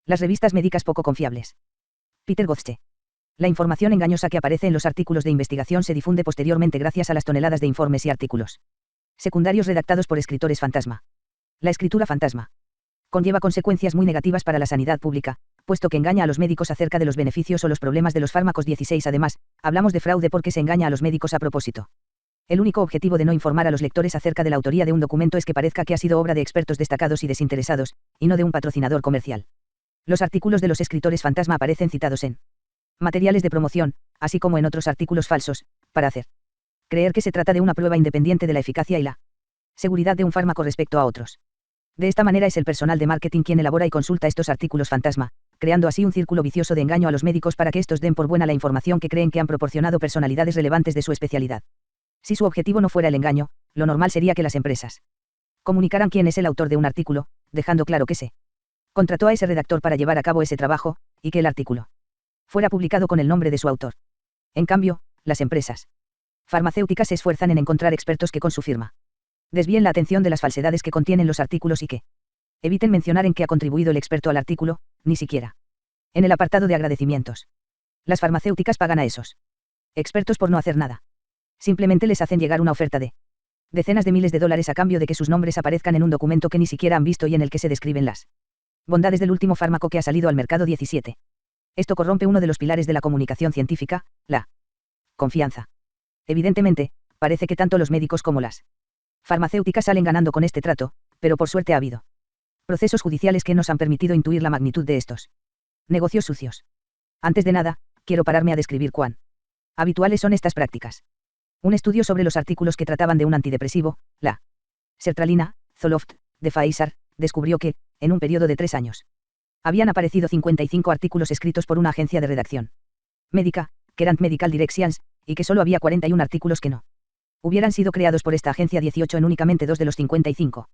Las revistas médicas poco confiables. Peter Gottsche. La información engañosa que aparece en los artículos de investigación se difunde posteriormente gracias a las toneladas de informes y artículos secundarios redactados por escritores fantasma. La escritura fantasma conlleva consecuencias muy negativas para la sanidad pública, puesto que engaña a los médicos acerca de los beneficios o los problemas de los fármacos 16. Además, hablamos de fraude porque se engaña a los médicos a propósito. El único objetivo de no informar a los lectores acerca de la autoría de un documento es que parezca que ha sido obra de expertos destacados y desinteresados, y no de un patrocinador comercial. Los artículos de los escritores fantasma aparecen citados en materiales de promoción, así como en otros artículos falsos, para hacer creer que se trata de una prueba independiente de la eficacia y la seguridad de un fármaco respecto a otros. De esta manera es el personal de marketing quien elabora y consulta estos artículos fantasma, creando así un círculo vicioso de engaño a los médicos para que estos den por buena la información que creen que han proporcionado personalidades relevantes de su especialidad. Si su objetivo no fuera el engaño, lo normal sería que las empresas comunicaran quién es el autor de un artículo, dejando claro que se contrató a ese redactor para llevar a cabo ese trabajo, y que el artículo fuera publicado con el nombre de su autor. En cambio, las empresas farmacéuticas se esfuerzan en encontrar expertos que con su firma desvíen la atención de las falsedades que contienen los artículos y que eviten mencionar en qué ha contribuido el experto al artículo, ni siquiera en el apartado de agradecimientos. Las farmacéuticas pagan a esos expertos por no hacer nada. Simplemente les hacen llegar una oferta de decenas de miles de dólares a cambio de que sus nombres aparezcan en un documento que ni siquiera han visto y en el que se describen las bondades del último fármaco que ha salido al mercado 17. Esto corrompe uno de los pilares de la comunicación científica, la confianza. Evidentemente, parece que tanto los médicos como las farmacéuticas salen ganando con este trato, pero por suerte ha habido procesos judiciales que nos han permitido intuir la magnitud de estos negocios sucios. Antes de nada, quiero pararme a describir cuán habituales son estas prácticas. Un estudio sobre los artículos que trataban de un antidepresivo, la sertralina, Zoloft, de Pfizer, descubrió que, en un periodo de 3 años, habían aparecido 55 artículos escritos por una agencia de redacción médica, Kerrang Medical Directions, y que solo había 41 artículos que no hubieran sido creados por esta agencia. 18 en únicamente 2 de los 55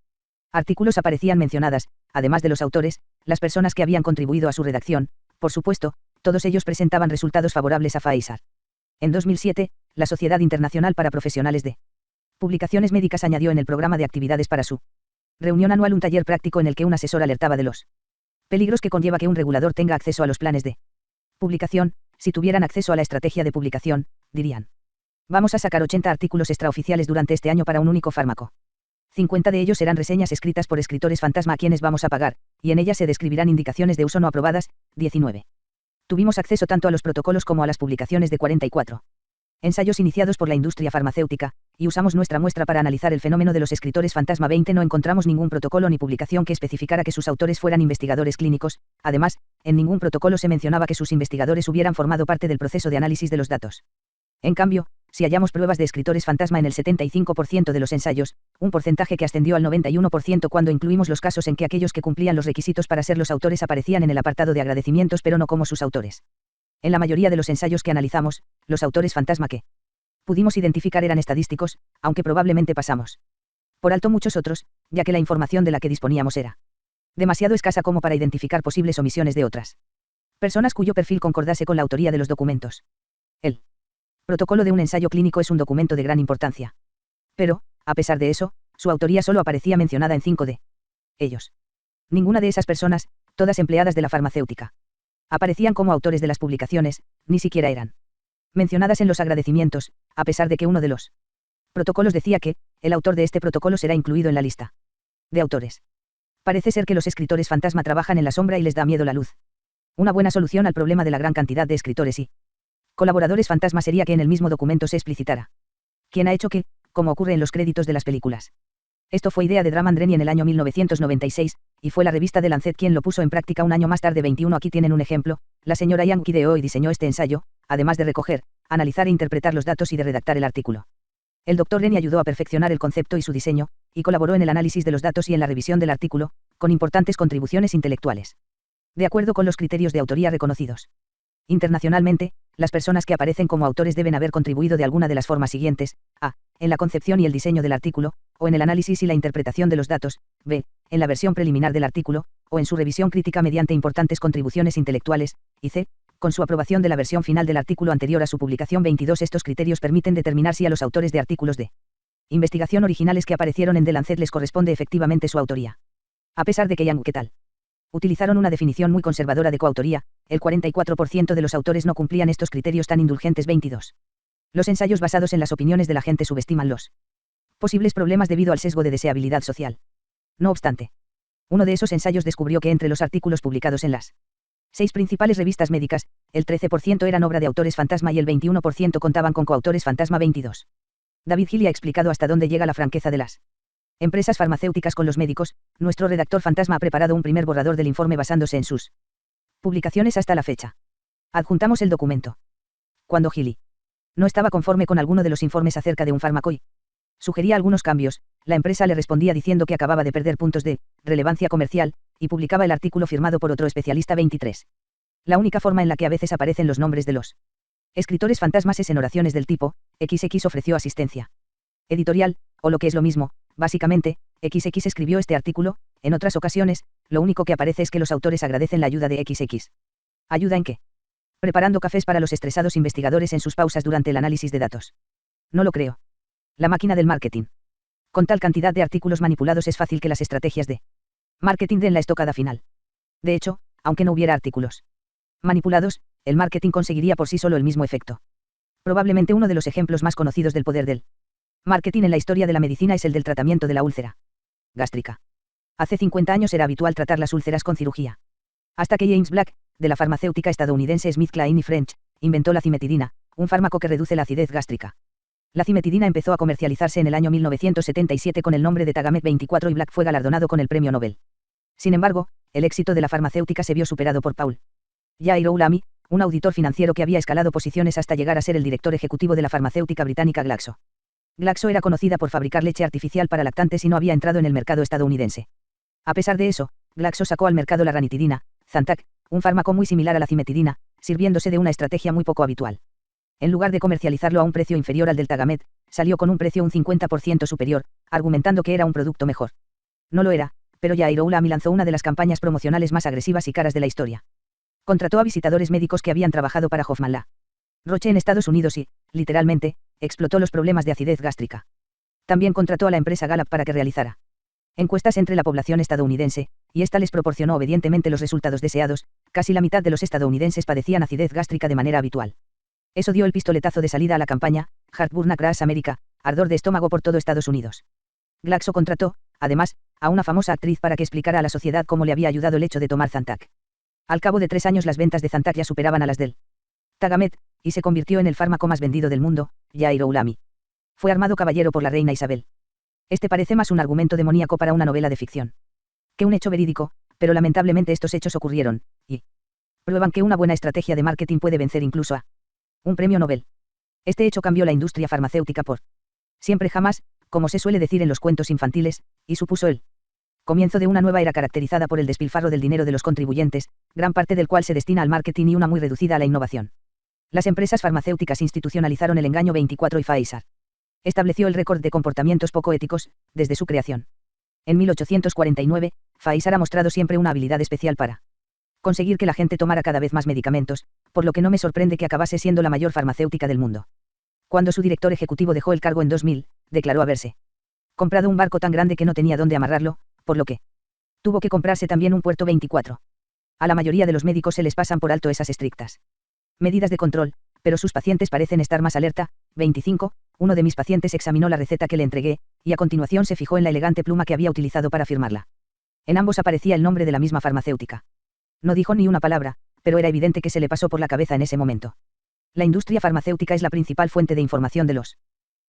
artículos aparecían mencionadas, además de los autores, las personas que habían contribuido a su redacción. Por supuesto, todos ellos presentaban resultados favorables a Pfizer. En 2007, la Sociedad Internacional para Profesionales de Publicaciones Médicas añadió en el programa de actividades para su reunión anual un taller práctico en el que un asesor alertaba de los peligros que conlleva que un regulador tenga acceso a los planes de publicación. Si tuvieran acceso a la estrategia de publicación, dirían: vamos a sacar 80 artículos extraoficiales durante este año para un único fármaco. 50 de ellos serán reseñas escritas por escritores fantasma a quienes vamos a pagar, y en ellas se describirán indicaciones de uso no aprobadas. 19. Tuvimos acceso tanto a los protocolos como a las publicaciones de 44 ensayos iniciados por la industria farmacéutica, y usamos nuestra muestra para analizar el fenómeno de los escritores fantasma. 20. No encontramos ningún protocolo ni publicación que especificara que sus autores fueran investigadores clínicos. Además, en ningún protocolo se mencionaba que sus investigadores hubieran formado parte del proceso de análisis de los datos. En cambio, si hallamos pruebas de escritores fantasma en el 75% de los ensayos, un porcentaje que ascendió al 91% cuando incluimos los casos en que aquellos que cumplían los requisitos para ser los autores aparecían en el apartado de agradecimientos pero no como sus autores. En la mayoría de los ensayos que analizamos, los autores fantasma que pudimos identificar eran estadísticos, aunque probablemente pasamos por alto muchos otros, ya que la información de la que disponíamos era demasiado escasa como para identificar posibles omisiones de otras personas cuyo perfil concordase con la autoría de los documentos. El protocolo de un ensayo clínico es un documento de gran importancia. Pero, a pesar de eso, su autoría solo aparecía mencionada en 5 de ellos. Ninguna de esas personas, todas empleadas de la farmacéutica, aparecían como autores de las publicaciones, ni siquiera eran mencionadas en los agradecimientos, a pesar de que uno de los protocolos decía que el autor de este protocolo será incluido en la lista de autores. Parece ser que los escritores fantasma trabajan en la sombra y les da miedo la luz. Una buena solución al problema de la gran cantidad de escritores y colaboradores fantasma sería que en el mismo documento se explicitara quién ha hecho qué, como ocurre en los créditos de las películas. Esto fue idea de Draman Dreni en el año 1996, y fue la revista The Lancet quien lo puso en práctica un año más tarde. 21. Aquí tienen un ejemplo. La señora Yankee ideó y diseñó este ensayo, además de recoger, analizar e interpretar los datos y de redactar el artículo. El Dr. Dreni ayudó a perfeccionar el concepto y su diseño, y colaboró en el análisis de los datos y en la revisión del artículo, con importantes contribuciones intelectuales. De acuerdo con los criterios de autoría reconocidos internacionalmente, las personas que aparecen como autores deben haber contribuido de alguna de las formas siguientes: a. en la concepción y el diseño del artículo, o en el análisis y la interpretación de los datos; b. en la versión preliminar del artículo, o en su revisión crítica mediante importantes contribuciones intelectuales; y c. con su aprobación de la versión final del artículo anterior a su publicación. 22. Estos criterios permiten determinar si a los autores de artículos de investigación originales que aparecieron en The Lancet les corresponde efectivamente su autoría. A pesar de que Young et al. Utilizaron una definición muy conservadora de coautoría, el 44% de los autores no cumplían estos criterios tan indulgentes. 22. Los ensayos basados en las opiniones de la gente subestiman los posibles problemas debido al sesgo de deseabilidad social. No obstante, uno de esos ensayos descubrió que entre los artículos publicados en las 6 principales revistas médicas, el 13% eran obra de autores fantasma y el 21% contaban con coautores fantasma. 22. David Healy ha explicado hasta dónde llega la franqueza de las empresas farmacéuticas con los médicos. Nuestro redactor fantasma ha preparado un primer borrador del informe basándose en sus publicaciones hasta la fecha. Adjuntamos el documento. Cuando Healy no estaba conforme con alguno de los informes acerca de un fármaco y sugería algunos cambios, la empresa le respondía diciendo que acababa de perder puntos de relevancia comercial, y publicaba el artículo firmado por otro especialista. 23. La única forma en la que a veces aparecen los nombres de los escritores fantasmas es en oraciones del tipo, XX ofreció asistencia editorial, o lo que es lo mismo, básicamente, XX escribió este artículo. En otras ocasiones, lo único que aparece es que los autores agradecen la ayuda de XX. ¿Ayuda en qué? Preparando cafés para los estresados investigadores en sus pausas durante el análisis de datos. No lo creo. La máquina del marketing. Con tal cantidad de artículos manipulados es fácil que las estrategias de marketing den la estocada final. De hecho, aunque no hubiera artículos manipulados, el marketing conseguiría por sí solo el mismo efecto. Probablemente uno de los ejemplos más conocidos del poder del marketing en la historia de la medicina es el del tratamiento de la úlcera gástrica. Hace 50 años era habitual tratar las úlceras con cirugía. Hasta que James Black, de la farmacéutica estadounidense SmithKline y French, inventó la cimetidina, un fármaco que reduce la acidez gástrica. La cimetidina empezó a comercializarse en el año 1977 con el nombre de Tagamet 24 y Black fue galardonado con el premio Nobel. Sin embargo, el éxito de la farmacéutica se vio superado por Paul Yair-Oulami, un auditor financiero que había escalado posiciones hasta llegar a ser el director ejecutivo de la farmacéutica británica Glaxo. Glaxo era conocida por fabricar leche artificial para lactantes y no había entrado en el mercado estadounidense. A pesar de eso, Glaxo sacó al mercado la ranitidina, Zantac, un fármaco muy similar a la cimetidina, sirviéndose de una estrategia muy poco habitual. En lugar de comercializarlo a un precio inferior al del Tagamet, salió con un precio un 50% superior, argumentando que era un producto mejor. No lo era, pero Yair-Oulami lanzó una de las campañas promocionales más agresivas y caras de la historia. Contrató a visitadores médicos que habían trabajado para Hoffman La Roche en Estados Unidos y, literalmente, explotó los problemas de acidez gástrica. También contrató a la empresa Gallup para que realizara encuestas entre la población estadounidense, y esta les proporcionó obedientemente los resultados deseados. Casi la mitad de los estadounidenses padecían acidez gástrica de manera habitual. Eso dio el pistoletazo de salida a la campaña, Heartburn Across America, ardor de estómago por todo Estados Unidos. Glaxo contrató, además, a una famosa actriz para que explicara a la sociedad cómo le había ayudado el hecho de tomar Zantac. Al cabo de 3 años las ventas de Zantac ya superaban a las del Tagamet, y se convirtió en el fármaco más vendido del mundo. Yair-Oulami fue armado caballero por la reina Isabel. Este parece más un argumento demoníaco para una novela de ficción que un hecho verídico, pero lamentablemente estos hechos ocurrieron, y prueban que una buena estrategia de marketing puede vencer incluso a un premio Nobel. Este hecho cambió la industria farmacéutica por siempre jamás, como se suele decir en los cuentos infantiles, y supuso el comienzo de una nueva era caracterizada por el despilfarro del dinero de los contribuyentes, gran parte del cual se destina al marketing y una muy reducida a la innovación. Las empresas farmacéuticas institucionalizaron el engaño 24 y Pfizer estableció el récord de comportamientos poco éticos, desde su creación. En 1849, Pfizer ha mostrado siempre una habilidad especial para conseguir que la gente tomara cada vez más medicamentos, por lo que no me sorprende que acabase siendo la mayor farmacéutica del mundo. Cuando su director ejecutivo dejó el cargo en 2000, declaró haberse comprado un barco tan grande que no tenía dónde amarrarlo, por lo que tuvo que comprarse también un puerto 24. A la mayoría de los médicos se les pasan por alto esas estrictas medidas de control, pero sus pacientes parecen estar más alerta. 25. Uno de mis pacientes examinó la receta que le entregué, y a continuación se fijó en la elegante pluma que había utilizado para firmarla. En ambos aparecía el nombre de la misma farmacéutica. No dijo ni una palabra, pero era evidente que se le pasó por la cabeza en ese momento. La industria farmacéutica es la principal fuente de información de los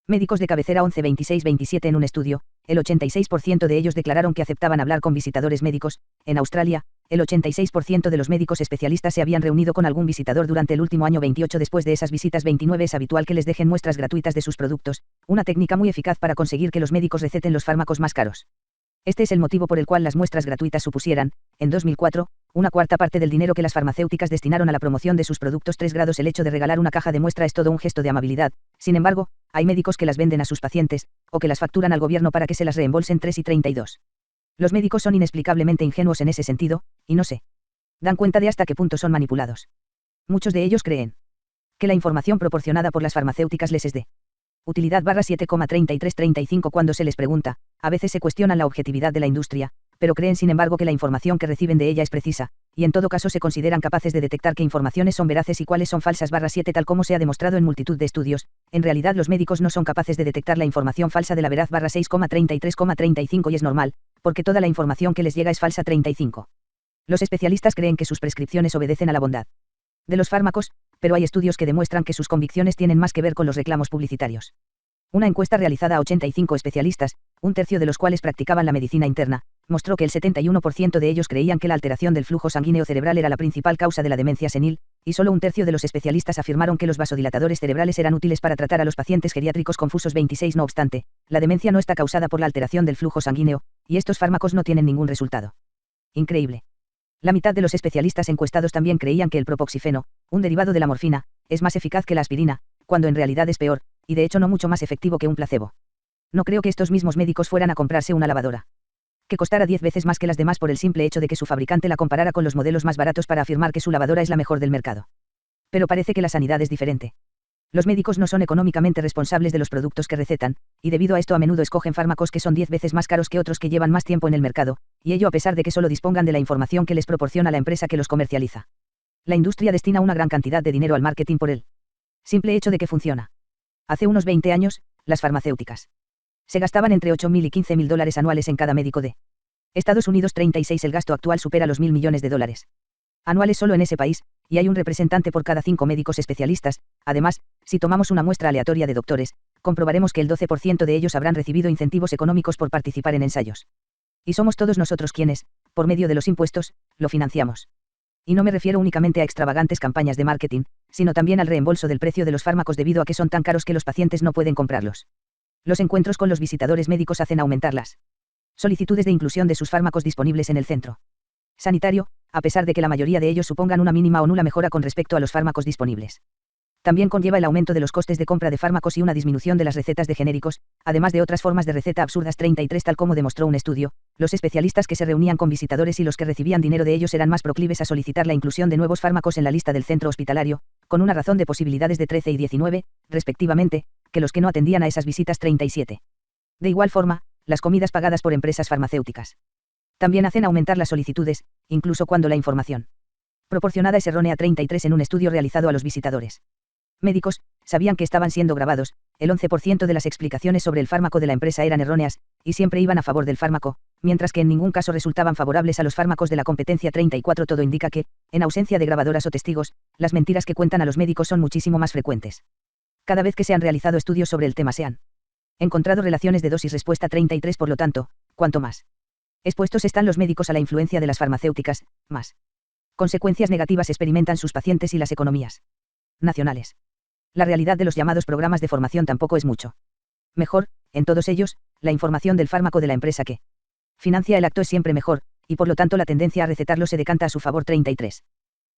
médicos de cabecera. 11-26-27. En un estudio, el 86% de ellos declararon que aceptaban hablar con visitadores médicos. En Australia, el 86% de los médicos especialistas se habían reunido con algún visitador durante el último año. 28. Después de esas visitas. 29. Es habitual que les dejen muestras gratuitas de sus productos, una técnica muy eficaz para conseguir que los médicos receten los fármacos más caros. Este es el motivo por el cual las muestras gratuitas supusieran, en 2004, una cuarta parte del dinero que las farmacéuticas destinaron a la promoción de sus productos. 3 grados. El hecho de regalar una caja de muestra es todo un gesto de amabilidad. Sin embargo, hay médicos que las venden a sus pacientes, o que las facturan al gobierno para que se las reembolsen. 3 y 32. Los médicos son inexplicablemente ingenuos en ese sentido, y no se dan cuenta de hasta qué punto son manipulados. Muchos de ellos creen que la información proporcionada por las farmacéuticas les es de utilidad. 7,33-35. Cuando se les pregunta, a veces se cuestionan la objetividad de la industria, pero creen sin embargo que la información que reciben de ella es precisa, y en todo caso se consideran capaces de detectar qué informaciones son veraces y cuáles son falsas. 7 Tal como se ha demostrado en multitud de estudios, en realidad los médicos no son capaces de detectar la información falsa de la veraz. 6,33,35 Y es normal, porque toda la información que les llega es falsa. 35. Los especialistas creen que sus prescripciones obedecen a la bondad de los fármacos, pero hay estudios que demuestran que sus convicciones tienen más que ver con los reclamos publicitarios. Una encuesta realizada a 85 especialistas, un tercio de los cuales practicaban la medicina interna, mostró que el 71% de ellos creían que la alteración del flujo sanguíneo cerebral era la principal causa de la demencia senil, y solo un tercio de los especialistas afirmaron que los vasodilatadores cerebrales eran útiles para tratar a los pacientes geriátricos confusos. 26 No obstante, la demencia no está causada por la alteración del flujo sanguíneo, y estos fármacos no tienen ningún resultado. Increíble. La mitad de los especialistas encuestados también creían que el propoxifeno, un derivado de la morfina, es más eficaz que la aspirina, cuando en realidad es peor, y de hecho no mucho más efectivo que un placebo. No creo que estos mismos médicos fueran a comprarse una lavadora que costara 10 veces más que las demás por el simple hecho de que su fabricante la comparara con los modelos más baratos para afirmar que su lavadora es la mejor del mercado. Pero parece que la sanidad es diferente. Los médicos no son económicamente responsables de los productos que recetan, y debido a esto a menudo escogen fármacos que son 10 veces más caros que otros que llevan más tiempo en el mercado, y ello a pesar de que solo dispongan de la información que les proporciona la empresa que los comercializa. La industria destina una gran cantidad de dinero al marketing por el simple hecho de que funciona. Hace unos 20 años, las farmacéuticas se gastaban entre $8.000 y $15.000 anuales en cada médico de Estados Unidos. 36 El gasto actual supera los $1.000 millones anuales solo en ese país, y hay un representante por cada 5 médicos especialistas. Además, si tomamos una muestra aleatoria de doctores, comprobaremos que el 12% de ellos habrán recibido incentivos económicos por participar en ensayos. Y somos todos nosotros quienes, por medio de los impuestos, lo financiamos. Y no me refiero únicamente a extravagantes campañas de marketing, sino también al reembolso del precio de los fármacos debido a que son tan caros que los pacientes no pueden comprarlos. Los encuentros con los visitadores médicos hacen aumentar las solicitudes de inclusión de sus fármacos disponibles en el centro sanitario, a pesar de que la mayoría de ellos supongan una mínima o nula mejora con respecto a los fármacos disponibles. También conlleva el aumento de los costes de compra de fármacos y una disminución de las recetas de genéricos, además de otras formas de receta absurdas. 33 Tal como demostró un estudio, los especialistas que se reunían con visitadores y los que recibían dinero de ellos eran más proclives a solicitar la inclusión de nuevos fármacos en la lista del centro hospitalario, con una razón de posibilidades de 13 y 19, respectivamente, que los que no atendían a esas visitas. 37. De igual forma, las comidas pagadas por empresas farmacéuticas también hacen aumentar las solicitudes, incluso cuando la información proporcionada es errónea. 33 En un estudio realizado a los visitadores médicos, sabían que estaban siendo grabados, el 11% de las explicaciones sobre el fármaco de la empresa eran erróneas, y siempre iban a favor del fármaco, mientras que en ningún caso resultaban favorables a los fármacos de la competencia. 34 Todo indica que, en ausencia de grabadoras o testigos, las mentiras que cuentan a los médicos son muchísimo más frecuentes. Cada vez que se han realizado estudios sobre el tema se han encontrado relaciones de dosis-respuesta. 33 Por lo tanto, cuanto más expuestos están los médicos a la influencia de las farmacéuticas, más consecuencias negativas experimentan sus pacientes y las economías nacionales. La realidad de los llamados programas de formación tampoco es mucho mejor. En todos ellos, la información del fármaco de la empresa que financia el acto es siempre mejor, y por lo tanto la tendencia a recetarlo se decanta a su favor. 33.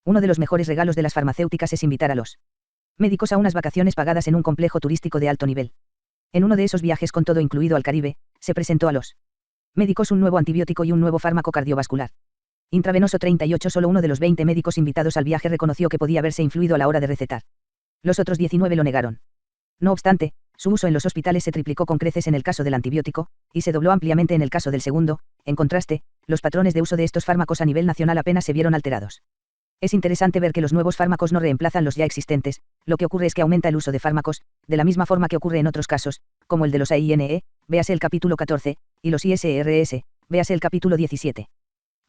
Uno de los mejores regalos de las farmacéuticas es invitar a los médicos a unas vacaciones pagadas en un complejo turístico de alto nivel. En uno de esos viajes con todo incluido al Caribe, se presentó a los médicos un nuevo antibiótico y un nuevo fármaco cardiovascular intravenoso. 38 Solo uno de los 20 médicos invitados al viaje reconoció que podía haberse influido a la hora de recetar. Los otros 19 lo negaron. No obstante, su uso en los hospitales se triplicó con creces en el caso del antibiótico, y se dobló ampliamente en el caso del segundo. En contraste, los patrones de uso de estos fármacos a nivel nacional apenas se vieron alterados. Es interesante ver que los nuevos fármacos no reemplazan los ya existentes, lo que ocurre es que aumenta el uso de fármacos, de la misma forma que ocurre en otros casos, como el de los AINE, véase el capítulo 14, y los ISRS, véase el capítulo 17.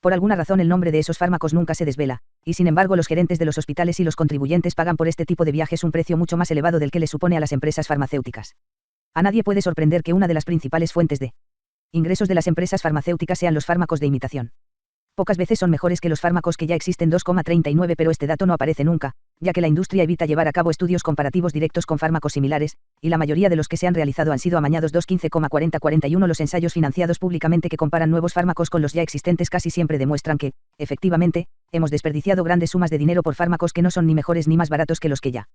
Por alguna razón el nombre de esos fármacos nunca se desvela, y sin embargo los gerentes de los hospitales y los contribuyentes pagan por este tipo de viajes un precio mucho más elevado del que les supone a las empresas farmacéuticas. A nadie puede sorprender que una de las principales fuentes de ingresos de las empresas farmacéuticas sean los fármacos de imitación. Pocas veces son mejores que los fármacos que ya existen. 2,39 Pero este dato no aparece nunca, ya que la industria evita llevar a cabo estudios comparativos directos con fármacos similares, y la mayoría de los que se han realizado han sido amañados. 2,15,40,41 Los ensayos financiados públicamente que comparan nuevos fármacos con los ya existentes casi siempre demuestran que, efectivamente, hemos desperdiciado grandes sumas de dinero por fármacos que no son ni mejores ni más baratos que los que ya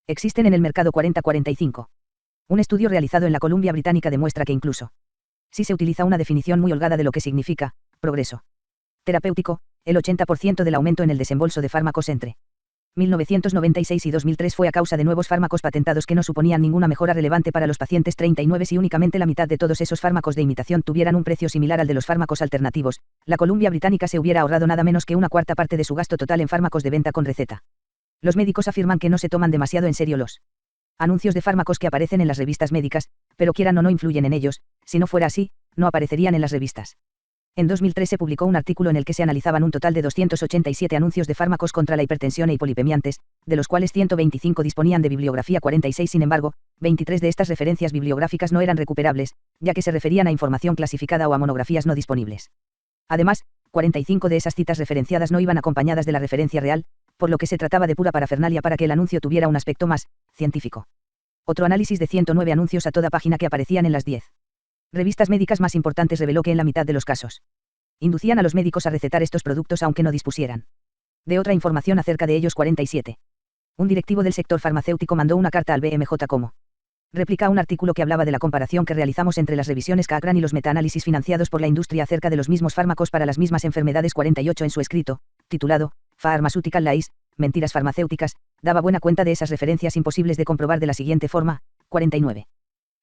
existen en el mercado. 40-45. Un estudio realizado en la Columbia Británica demuestra que incluso si se utiliza una definición muy holgada de lo que significa progreso terapéutico, el 80% del aumento en el desembolso de fármacos entre 1996 y 2003 fue a causa de nuevos fármacos patentados que no suponían ninguna mejora relevante para los pacientes 39 si únicamente la mitad de todos esos fármacos de imitación tuvieran un precio similar al de los fármacos alternativos. La Columbia Británica se hubiera ahorrado nada menos que una cuarta parte de su gasto total en fármacos de venta con receta. Los médicos afirman que no se toman demasiado en serio los anuncios de fármacos que aparecen en las revistas médicas, pero quieran o no influyen en ellos. Si no fuera así, no aparecerían en las revistas. En 2003 se publicó un artículo en el que se analizaban un total de 287 anuncios de fármacos contra la hipertensión e hipolipemiantes, de los cuales 125 disponían de bibliografía 46. Sin embargo, 23 de estas referencias bibliográficas no eran recuperables, ya que se referían a información clasificada o a monografías no disponibles. Además, 45 de esas citas referenciadas no iban acompañadas de la referencia real, por lo que se trataba de pura parafernalia para que el anuncio tuviera un aspecto más científico. Otro análisis de 109 anuncios a toda página que aparecían en las 10 revistas médicas más importantes reveló que en la mitad de los casos inducían a los médicos a recetar estos productos aunque no dispusieran de otra información acerca de ellos. 47. Un directivo del sector farmacéutico mandó una carta al BMJ como réplica a un artículo que hablaba de la comparación que realizamos entre las revisiones Cochrane y los metaanálisis financiados por la industria acerca de los mismos fármacos para las mismas enfermedades. 48. En su escrito, titulado Pharmaceutical Lies, Mentiras farmacéuticas, daba buena cuenta de esas referencias imposibles de comprobar de la siguiente forma. 49.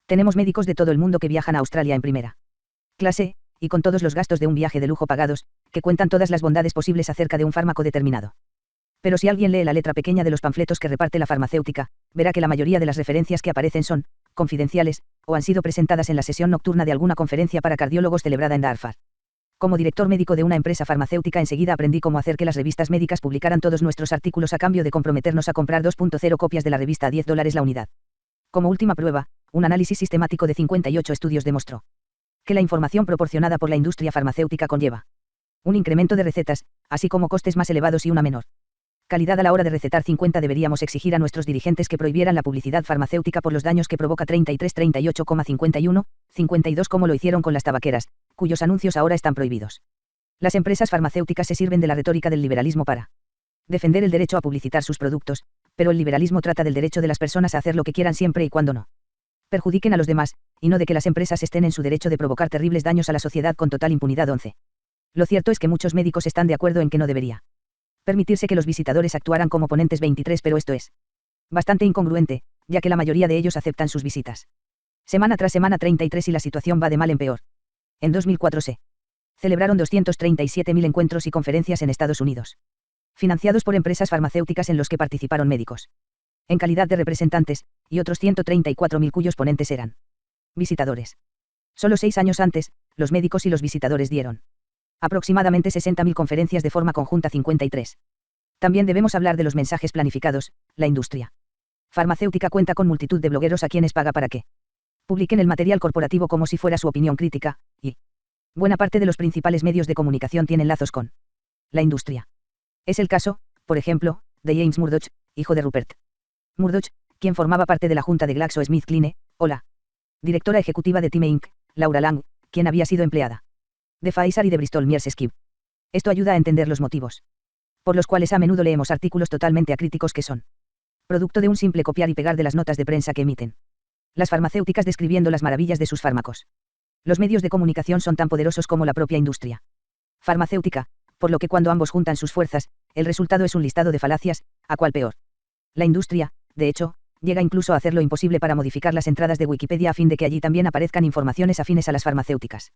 Tenemos médicos de todo el mundo que viajan a Australia en primera clase, y con todos los gastos de un viaje de lujo pagados, que cuentan todas las bondades posibles acerca de un fármaco determinado. Pero si alguien lee la letra pequeña de los panfletos que reparte la farmacéutica, verá que la mayoría de las referencias que aparecen son confidenciales, o han sido presentadas en la sesión nocturna de alguna conferencia para cardiólogos celebrada en Dartford. Como director médico de una empresa farmacéutica enseguida aprendí cómo hacer que las revistas médicas publicaran todos nuestros artículos a cambio de comprometernos a comprar 2.0 copias de la revista a $10 la unidad. Como última prueba, un análisis sistemático de 58 estudios demostró que la información proporcionada por la industria farmacéutica conlleva un incremento de recetas, así como costes más elevados y una menor calidad a la hora de recetar. 50. Deberíamos exigir a nuestros dirigentes que prohibieran la publicidad farmacéutica por los daños que provoca. 33. 38,51, 52. Como lo hicieron con las tabaqueras, cuyos anuncios ahora están prohibidos. Las empresas farmacéuticas se sirven de la retórica del liberalismo para defender el derecho a publicitar sus productos, pero el liberalismo trata del derecho de las personas a hacer lo que quieran siempre y cuando no perjudiquen a los demás, y no de que las empresas estén en su derecho de provocar terribles daños a la sociedad con total impunidad. 11. Lo cierto es que muchos médicos están de acuerdo en que no debería permitirse que los visitadores actuaran como ponentes. 23. Pero esto es bastante incongruente, ya que la mayoría de ellos aceptan sus visitas semana tras semana. 33. Y la situación va de mal en peor. En 2004 se celebraron 237.000 encuentros y conferencias en Estados Unidos, financiados por empresas farmacéuticas en los que participaron médicos en calidad de representantes, y otros 134.000 cuyos ponentes eran visitadores. Solo 6 años antes, los médicos y los visitadores dieron aproximadamente 60.000 conferencias de forma conjunta. 53. También debemos hablar de los mensajes planificados. La industria farmacéutica cuenta con multitud de blogueros a quienes paga para que publiquen el material corporativo como si fuera su opinión crítica, y buena parte de los principales medios de comunicación tienen lazos con la industria. Es el caso, por ejemplo, de James Murdoch, hijo de Rupert Murdoch, quien formaba parte de la junta de GlaxoSmithKline, o la directora ejecutiva de Time Inc., Laura Lang, quien había sido empleada de Pfizer y de Bristol Myers Squibb. Esto ayuda a entender los motivos por los cuales a menudo leemos artículos totalmente acríticos que son producto de un simple copiar y pegar de las notas de prensa que emiten las farmacéuticas describiendo las maravillas de sus fármacos. Los medios de comunicación son tan poderosos como la propia industria farmacéutica, por lo que cuando ambos juntan sus fuerzas, el resultado es un listado de falacias, a cual peor. La industria, de hecho, llega incluso a hacer lo imposible para modificar las entradas de Wikipedia a fin de que allí también aparezcan informaciones afines a las farmacéuticas.